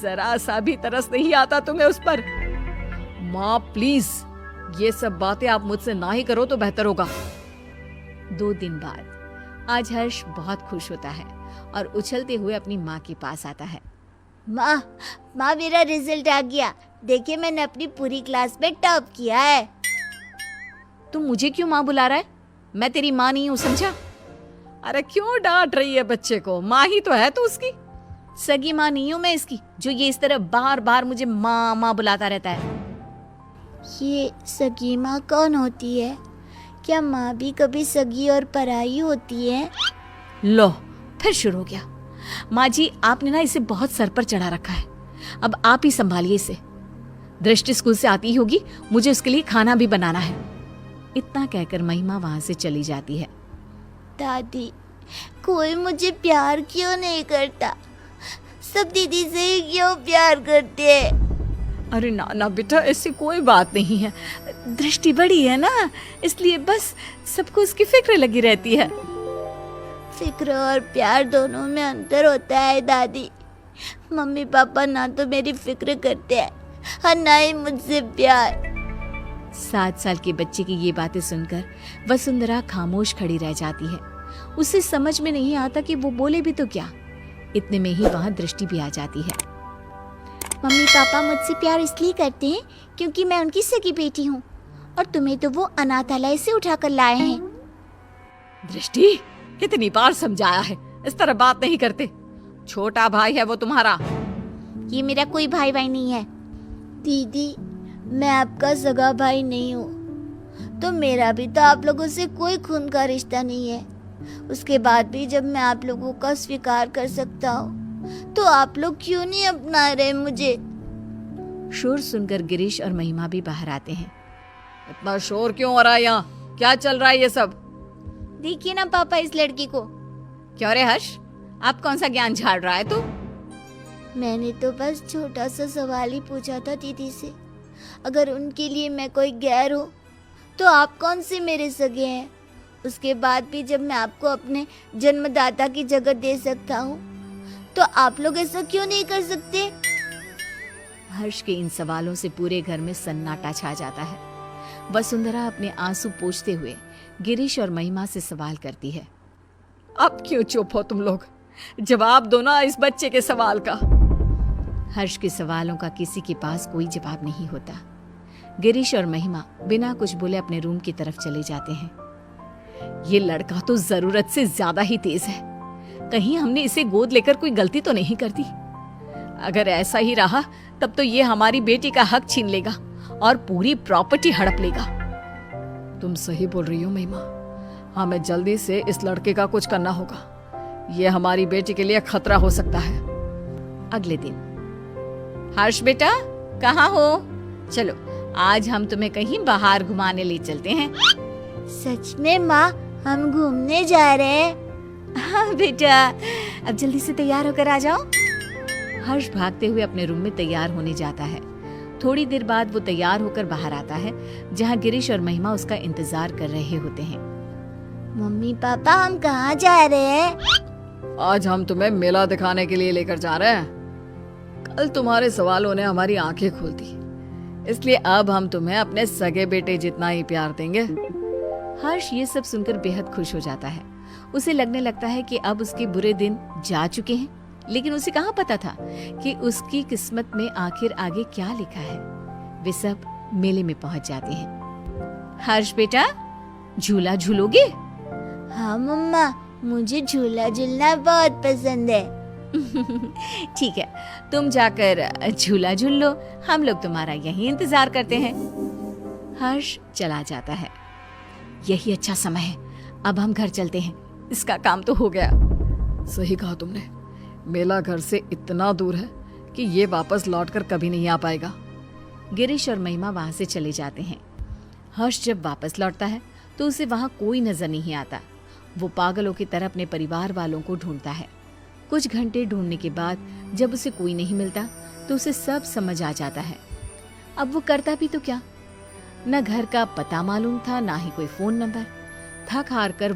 जरा सा भी तरस नहीं आता तुम्हें उस पर। माँ प्लीज, ये सब बातें आप मुझसे ना ही करो तो बेहतर होगा। 2 दिन बाद आज हर्ष बहुत खुश होता है और उछलते हुए अपनी माँ के पास आता है। माँ माँ, मेरा रिजल्ट आ गया। देखिए, मैंने अपनी पूरी क्लास में टॉप किया है। तुम मुझे क्यों माँ बुला रहा है? मैं तेरी माँ नहीं हूँ, समझा? अरे क्यों डांट रही है बच्चे को? माँ ही तो है तू उसकी। सगी माँ नहीं हूँ मैं इसकी, जो ये इस तरह बार बार मुझे माँ माँ बुलाता रहता है। ये सगी माँ कौन होती है? क्या माँ भी कभी सगी और पराई होती है? लो, फिर शुरू हो गया। माँ जी, आपने ना इसे बहुत सर पर चढ़ा रखा है। अब आप ही संभालिए इसे। दृष्टि स्कूल से आती ही होगी, मुझे उसके लिए खाना भी बनाना है। इतना कहकर महिमा वहां से चली जाती है। दादी, कोई मुझे प्यार क्यों नहीं करता? सब दीदी से ही क्यों प्यार करते हैं? अरे ना ना बेटा, ऐसी कोई बात नहीं है। दृष्टि बड़ी है ना, इसलिए बस सबको उसकी फिक्र लगी रहती है। फिक्र और प्यार दोनों में अंतर होता है दादी। मम्मी पापा ना तो मेरी फिक्र करते हैं और ना ही मुझसे प्यार। 7 साल के बच्चे की ये बातें सुनकर वसुंधरा खामोश खड़ी रह जाती है। उसे समझ में नहीं आता कि वो बोले भी तो क्या। इतने में ही वहां दृष्टि भी आ जाती है। मम्मी पापा मुझसे प्यार इसलिए करते हैं क्योंकि मैं उनकी सगी बेटी हूँ, और तुम्हें तो वो अनाथालय से उठाकर लाए हैं। दृष्टि, कितनी बार समझाया है, इस तरह बात नहीं करते। छोटा भाई है वो तुम्हारा। ये मेरा कोई भाई भाई नहीं है। दीदी, मैं आपका सगा भाई नहीं हूँ, तो मेरा भी तो आप लोगों से कोई खून का रिश्ता नहीं है। उसके बाद भी जब मैं आप लोगों का स्वीकार कर सकता हूँ, तो आप लोग क्यों नहीं अपना रहे मुझे? शोर सुनकर गिरीश और महिमा भी बाहर आते हैं। इतना शोर क्यों हो रहा है यहाँ? क्या चल रहा है ये सब? देखिए ना पापा इस लड़की को। क्यों रे हर्ष, आप कौन सा ज्ञान झाड़ रहा है तू? मैंने तो बस छोटा सा सवाल ही पूछा था दीदी से। अगर उनके लिए मैं कोई गैर हूँ, तो आप कौन से मेरे सगे हैं? उसके बाद भी जब मैं आपको अपने जन्मदाता की जगह दे सकता हूँ, तो आप लोग ऐसा क्यों नहीं कर सकते? हर्ष के इन सवालों से पूरे घर में सन्नाटा छा जाता है। वसुंधरा अपने आंसू पोंछते हुए गिरीश और महिमा से सवाल करती है। अब क्यों चुप हो तुम लोग? जवाब दो ना इस बच्चे के सवाल का। हर्ष के सवालों का किसी के पास कोई जवाब नहीं होता। गिरीश और महिमा बिना कुछ बोले अपने रूम की तरफ चले जाते हैं। ये लड़का तो जरूरत से ज्यादा ही तेज है। कहीं हमने इसे गोद लेकर कोई गलती तो नहीं कर दी? अगर ऐसा ही रहा तब तो ये हमारी बेटी का हक छीन लेगा और पूरी प्रॉपर्टी हड़प लेगा। तुम सही बोल रही हो महिमा। हमें जल्दी से इस लड़के का कुछ करना होगा। ये हमारी बेटी के लिए खतरा हो सकता है। अगले दिन, हर्ष बेटा कहाँ हो? चलो आज हम तुम्हें कहीं बाहर घुमाने ले चलते हैं। सच में माँ, हम घूमने जा रहे हैं? हाँ बेटा, अब जल्दी से तैयार होकर आ जाओ। हर्ष भागते हुए अपने रूम में तैयार होने जाता है। थोड़ी देर बाद वो तैयार होकर बाहर आता है, जहाँ गिरीश और महिमा उसका इंतजार कर रहे होते हैं। मम्मी पापा, हम कहाँ जा रहे हैं? आज हम तुम्हें मेला दिखाने के लिए लेकर जा रहे हैं। कल तुम्हारे सवालों ने हमारी आंखें खोल दी, इसलिए अब हम तुम्हें अपने सगे बेटे जितना ही प्यार देंगे। हर्ष ये सब सुनकर बेहद खुश हो जाता है। उसे लगने लगता है कि अब उसके बुरे दिन जा चुके हैं, लेकिन उसे कहाँ पता था कि उसकी किस्मत में आखिर आगे क्या लिखा है। वे सब मेले में पहुंच जाते हैं। हर्ष बेटा, झूला झूलोगे? हाँ मम्मा, मुझे झूला झूलना बहुत पसंद है। ठीक है, तुम जाकर झूला झूल लो, हम लोग तुम्हारा यहीं इंतजार करते हैं। हर्ष चला जाता है। यही अच्छा समय है, अब हम घर चलते हैं, इसका काम तो हो गया। सही कहा तुमने, मेला घर से इतना दूर है कि ये वापस लौटकर कभी नहीं आ पाएगा। गिरीश और महिमा वहां से चले जाते हैं। हर्ष जब वापस लौटता है तो उसे वहां कोई नजर नहीं आता। वो पागलों की तरह अपने परिवार वालों को ढूंढता है। कुछ घंटे ढूंढने के बाद जब उसे कोई नहीं मिलता तो उसे सब समझ आ जाता है। अब वो करता भी तो क्या? न घर का पता मालूम था, ना ही कोई फोन नंबर। थक हार कर वो